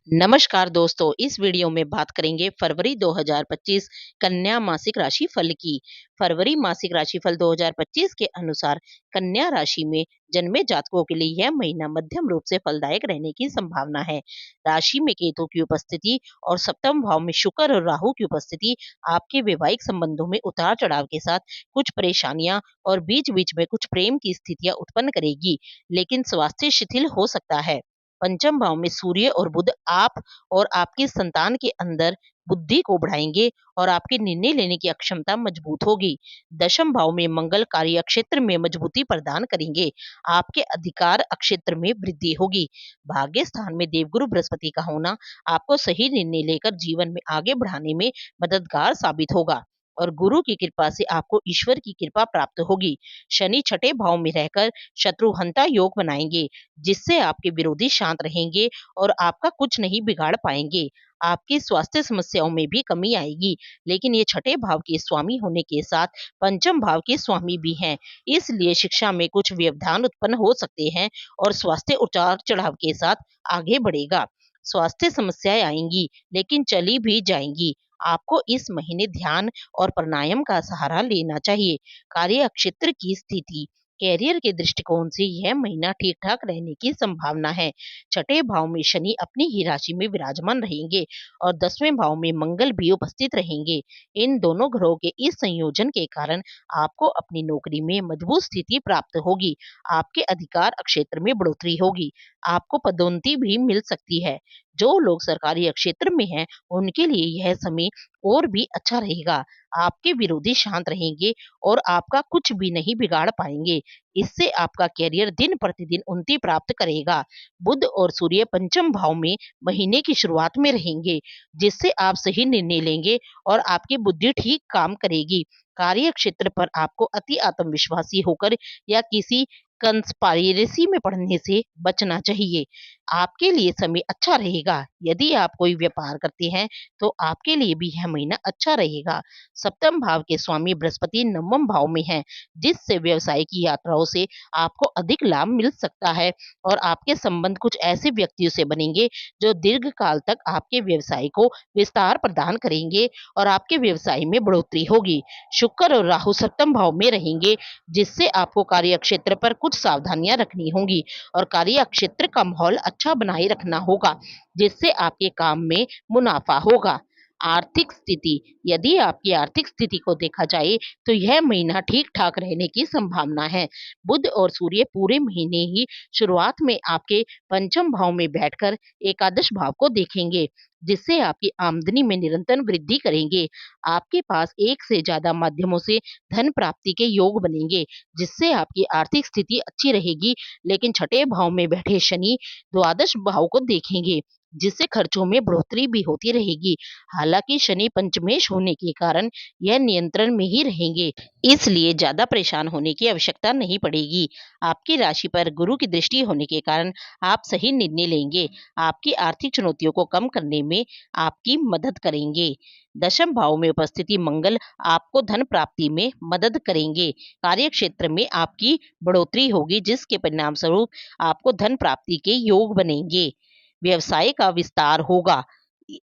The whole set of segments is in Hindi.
नमस्कार दोस्तों, इस वीडियो में बात करेंगे फरवरी 2025 कन्या मासिक राशि फल की। फरवरी मासिक राशि फल 2025 के अनुसार कन्या राशि में जन्मे जातकों के लिए यह महीना मध्यम रूप से फलदायक रहने की संभावना है। राशि में केतु की उपस्थिति और सप्तम भाव में शुक्र और राहु की उपस्थिति आपके वैवाहिक संबंधों में उतार चढ़ाव के साथ कुछ परेशानियां और बीच बीच में कुछ प्रेम की स्थितियां उत्पन्न करेगी, लेकिन स्वास्थ्य शिथिल हो सकता है। पंचम भाव में सूर्य और बुध आप और आपकी संतान के अंदर बुद्धि को बढ़ाएंगे और आपके निर्णय लेने की अक्षमता मजबूत होगी। दशम भाव में मंगल कार्य क्षेत्र में मजबूती प्रदान करेंगे। आपके अधिकार क्षेत्र में वृद्धि होगी। भाग्य स्थान में देवगुरु बृहस्पति का होना आपको सही निर्णय लेकर जीवन में आगे बढ़ाने में मददगार साबित होगा और गुरु की कृपा से आपको ईश्वर की कृपा प्राप्त होगी। शनि छठे भाव में रहकर शत्रुहंता योग बनाएंगे, जिससे आपके विरोधी शांत रहेंगे और आपका कुछ नहीं बिगाड़ पाएंगे। आपकी स्वास्थ्य समस्याओं में भी कमी आएगी, लेकिन ये छठे भाव के स्वामी होने के साथ पंचम भाव के स्वामी भी हैं, इसलिए शिक्षा में कुछ व्यवधान उत्पन्न हो सकते हैं और स्वास्थ्य उतार चढ़ाव के साथ आगे बढ़ेगा। स्वास्थ्य समस्याएं आएंगी, लेकिन चली भी जाएंगी। आपको इस महीने ध्यान और प्राणायाम का सहारा लेना चाहिए। कार्य क्षेत्र की स्थिति कैरियर के दृष्टिकोण से यह महीना ठीक ठाक रहने की संभावना है। छठे भाव में शनि अपनी ही राशि में विराजमान रहेंगे और 10वें भाव में मंगल भी उपस्थित रहेंगे। इन दोनों ग्रहों के इस संयोजन के कारण आपको अपनी नौकरी में मजबूत स्थिति प्राप्त होगी। आपके अधिकार क्षेत्र में बढ़ोतरी होगी। आपको पदोन्नति भी मिल सकती है। जो लोग सरकारी क्षेत्र में हैं, उनके लिए यह समय और भी अच्छा रहेगा। आपके विरोधी शांत रहेंगे और आपका कुछ भी नहीं बिगाड़ पाएंगे। इससे आपका कैरियर दिन प्रतिदिन उन्नति प्राप्त करेगा। बुध और सूर्य पंचम भाव में महीने की शुरुआत में रहेंगे, जिससे आप सही निर्णय लेंगे और आपकी बुद्धि ठीक काम करेगी। कार्य क्षेत्र पर आपको अति आत्मविश्वासी होकर या किसी कंस्पायरेसी में पड़ने से बचना चाहिए। आपके लिए समय अच्छा रहेगा। यदि आप कोई व्यापार करते हैं, तो आपके लिए भी यह महीना अच्छा रहेगा। सप्तम भाव के स्वामी बृहस्पति नवम भाव में हैं, जिससे व्यवसाय की यात्राओं से आपको अधिक लाभ मिल सकता है और आपके संबंध कुछ ऐसे व्यक्तियों से बनेंगे जो दीर्घ काल तक आपके व्यवसाय को विस्तार प्रदान करेंगे और आपके व्यवसाय में बढ़ोतरी होगी। शुक्र और राहु सप्तम भाव में रहेंगे, जिससे आपको कार्य क्षेत्र पर कुछ सावधानियां रखनी होंगी और कार्य क्षेत्र का माहौल अच्छा बनाए रखना होगा, जिससे आपके काम में मुनाफा होगा। आर्थिक स्थिति यदि आपकी आर्थिक स्थिति को देखा जाए, तो यह महीना ठीक ठाक रहने की संभावना है। बुध और सूर्य पूरे महीने ही शुरुआत में आपके पंचम भाव में बैठकर एकादश भाव को देखेंगे, जिससे आपकी आमदनी में निरंतर वृद्धि करेंगे। आपके पास एक से ज्यादा माध्यमों से धन प्राप्ति के योग बनेंगे, जिससे आपकी आर्थिक स्थिति अच्छी रहेगी। लेकिन छठे भाव में बैठे शनि द्वादश भाव को देखेंगे, जिससे खर्चों में बढ़ोतरी भी होती रहेगी। हालांकि शनि पंचमेश होने के कारण यह नियंत्रण में ही रहेंगे, इसलिए ज्यादा परेशान होने की आवश्यकता नहीं पड़ेगी। आपकी राशि पर गुरु की दृष्टि होने के कारण आप सही निर्णय लेंगे। आपकी आर्थिक चुनौतियों को कम करने में आपकी मदद करेंगे। दशम भाव में उपस्थिति मंगल आपको धन प्राप्ति में मदद करेंगे। कार्य क्षेत्र में आपकी बढ़ोतरी होगी, जिसके परिणाम स्वरूप आपको धन प्राप्ति के योग बनेंगे। व्यवसाय का विस्तार होगा,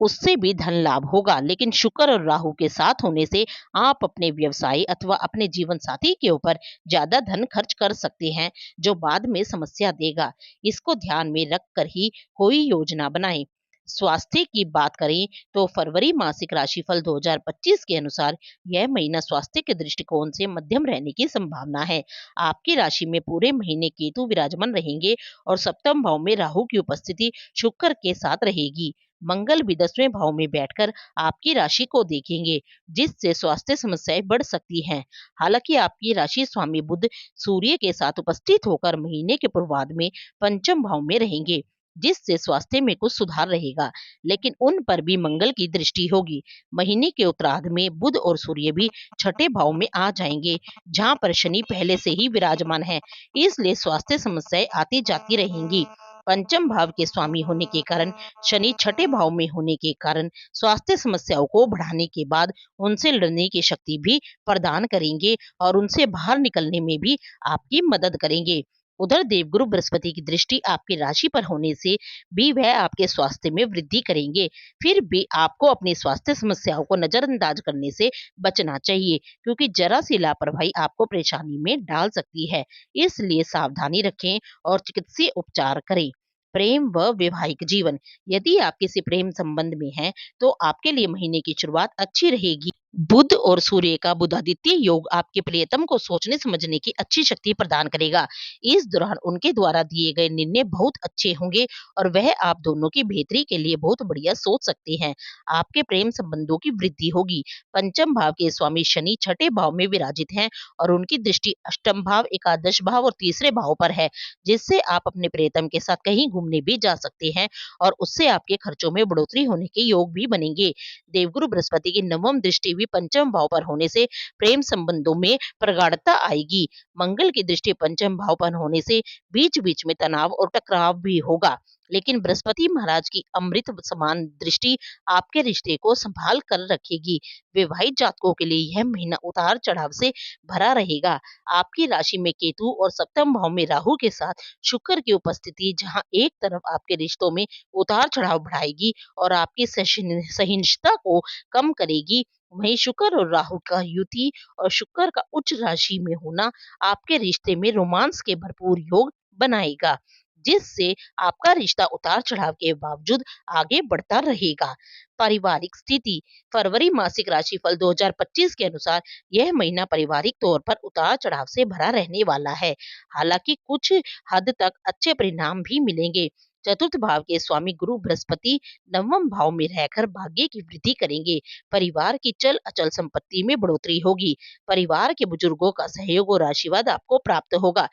उससे भी धन लाभ होगा, लेकिन शुक्र और राहु के साथ होने से आप अपने व्यवसाय अथवा अपने जीवन साथी के ऊपर ज्यादा धन खर्च कर सकते हैं, जो बाद में समस्या देगा। इसको ध्यान में रखकर ही कोई योजना बनाएं। स्वास्थ्य की बात करें, तो फरवरी मासिक राशिफल 2025 के अनुसार यह महीना स्वास्थ्य के दृष्टिकोण से मध्यम रहने की संभावना है। आपकी राशि में पूरे महीने केतु विराजमान रहेंगे और सप्तम भाव में राहु की उपस्थिति शुक्र के साथ रहेगी। मंगल भी 10वें भाव में बैठकर आपकी राशि को देखेंगे, जिससे स्वास्थ्य समस्याएं बढ़ सकती हैं। हालांकि आपकी राशि स्वामी बुध सूर्य के साथ उपस्थित होकर महीने के पूर्वार्ध में पंचम भाव में रहेंगे, जिससे स्वास्थ्य में कुछ सुधार रहेगा, लेकिन उन पर भी मंगल की दृष्टि होगी। महीने के उत्तरार्ध में बुध और सूर्य भी छठे भाव में आ जाएंगे, जहां पर शनि पहले से ही विराजमान है, इसलिए स्वास्थ्य समस्याएं आती जाती रहेंगी। पंचम भाव के स्वामी होने के कारण शनि छठे भाव में होने के कारण स्वास्थ्य समस्याओं को बढ़ाने के बाद उनसे लड़ने की शक्ति भी प्रदान करेंगे और उनसे बाहर निकलने में भी आपकी मदद करेंगे। उधर देवगुरु बृहस्पति की दृष्टि आपकी राशि पर होने से भी वह आपके स्वास्थ्य में वृद्धि करेंगे। फिर भी आपको अपनी स्वास्थ्य समस्याओं को नजरअंदाज करने से बचना चाहिए, क्योंकि जरा सी लापरवाही आपको परेशानी में डाल सकती है। इसलिए सावधानी रखें और चिकित्सीय उपचार करें। प्रेम व वैवाहिक जीवन, यदि आप किसी प्रेम संबंध में हैं, तो आपके लिए महीने की शुरुआत अच्छी रहेगी। बुध और सूर्य का बुधादित्य योग आपके प्रियतम को सोचने समझने की अच्छी शक्ति प्रदान करेगा। इस दौरान उनके द्वारा दिए गए निर्णय बहुत अच्छे होंगे और वह आप दोनों की बेहतरी के लिए बहुत बढ़िया सोच सकते हैं। आपके प्रेम संबंधों की वृद्धि होगी। पंचम भाव के स्वामी शनि छठे भाव में विराजित हैं और उनकी दृष्टि अष्टम भाव, एकादश भाव और तीसरे भाव पर है, जिससे आप अपने प्रियतम के साथ कहीं घूमने भी जा सकते हैं और उससे आपके खर्चों में बढ़ोतरी होने के योग भी बनेंगे। देवगुरु बृहस्पति की नवम दृष्टि भी पंचम भाव पर होने से प्रेम संबंधों में प्रगाढ़ता आएगी। मंगल की दृष्टि पंचम भाव पर होने से बीच बीच में तनाव और टकराव भी होगा, लेकिन बृहस्पति महाराज की अमृत समान दृष्टि आपके रिश्ते को संभाल कर रखेगी। विवाहित जातकों के लिए यह महीना उतार चढ़ाव से भरा रहेगा। आपकी राशि में केतु और सप्तम भाव में राहु के साथ शुक्र की उपस्थिति, जहां एक तरफ आपके रिश्तों में उतार चढ़ाव बढ़ाएगी और आपकी सहिष्णुता को कम करेगी, वहीं शुक्र और राहु का युति और शुक्र का उच्च राशि में होना आपके रिश्ते में रोमांस के भरपूर योग बनाएगा, जिससे आपका रिश्ता उतार चढ़ाव के बावजूद आगे बढ़ता रहेगा। पारिवारिक स्थिति, फरवरी मासिक राशिफल 2025 के अनुसार यह महीना पारिवारिक तौर पर उतार चढ़ाव से भरा रहने वाला है। हालांकि कुछ हद तक अच्छे परिणाम भी मिलेंगे। चतुर्थ भाव के स्वामी गुरु बृहस्पति नवम भाव में रहकर भाग्य की वृद्धि करेंगे। परिवार की चल अचल संपत्ति में बढ़ोतरी होगी। परिवार के बुजुर्गों का सहयोग और आशीर्वाद आपको प्राप्त होगा।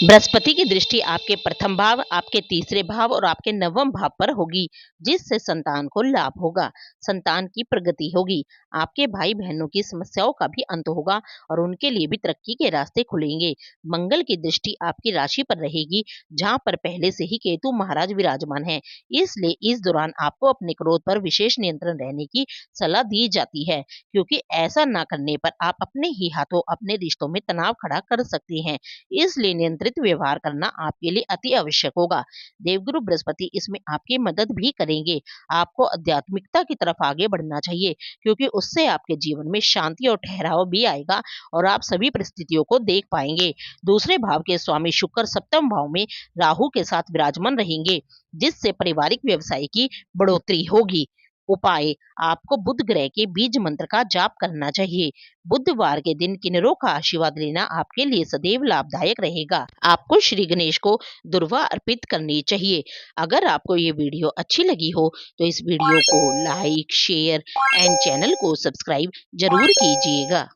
बृहस्पति की दृष्टि आपके प्रथम भाव, आपके तीसरे भाव और आपके नवम भाव पर होगी, जिससे संतान को लाभ होगा। संतान की प्रगति होगी। आपके भाई बहनों की समस्याओं का भी अंत होगा और उनके लिए भी तरक्की के रास्ते खुलेंगे। मंगल की दृष्टि आपकी राशि पर रहेगी, जहां पर पहले से ही केतु महाराज विराजमान है। इसलिए इस दौरान आपको अपने क्रोध पर विशेष नियंत्रण रहने की सलाह दी जाती है, क्योंकि ऐसा न करने पर आप अपने ही हाथों अपने रिश्तों में तनाव खड़ा कर सकते हैं। इसलिए नियंत्रित व्यवहार करना आपके लिए अति आवश्यक होगा। देवगुरु बृहस्पति इसमें आपकी मदद भी करेंगे। आपको आध्यात्मिकता की तरफ आगे बढ़ना चाहिए, क्योंकि उससे आपके जीवन में शांति और ठहराव भी आएगा और आप सभी परिस्थितियों को देख पाएंगे। दूसरे भाव के स्वामी शुक्र सप्तम भाव में राहु के साथ विराजमान रहेंगे, जिससे पारिवारिक व्यवसाय की बढ़ोतरी होगी। उपाय, आपको बुध ग्रह के बीज मंत्र का जाप करना चाहिए। बुधवार के दिन किन्नरों का आशीर्वाद लेना आपके लिए सदैव लाभदायक रहेगा। आपको श्री गणेश को दुर्वा अर्पित करनी चाहिए। अगर आपको ये वीडियो अच्छी लगी हो तो इस वीडियो को लाइक, शेयर एंड चैनल को सब्सक्राइब जरूर कीजिएगा।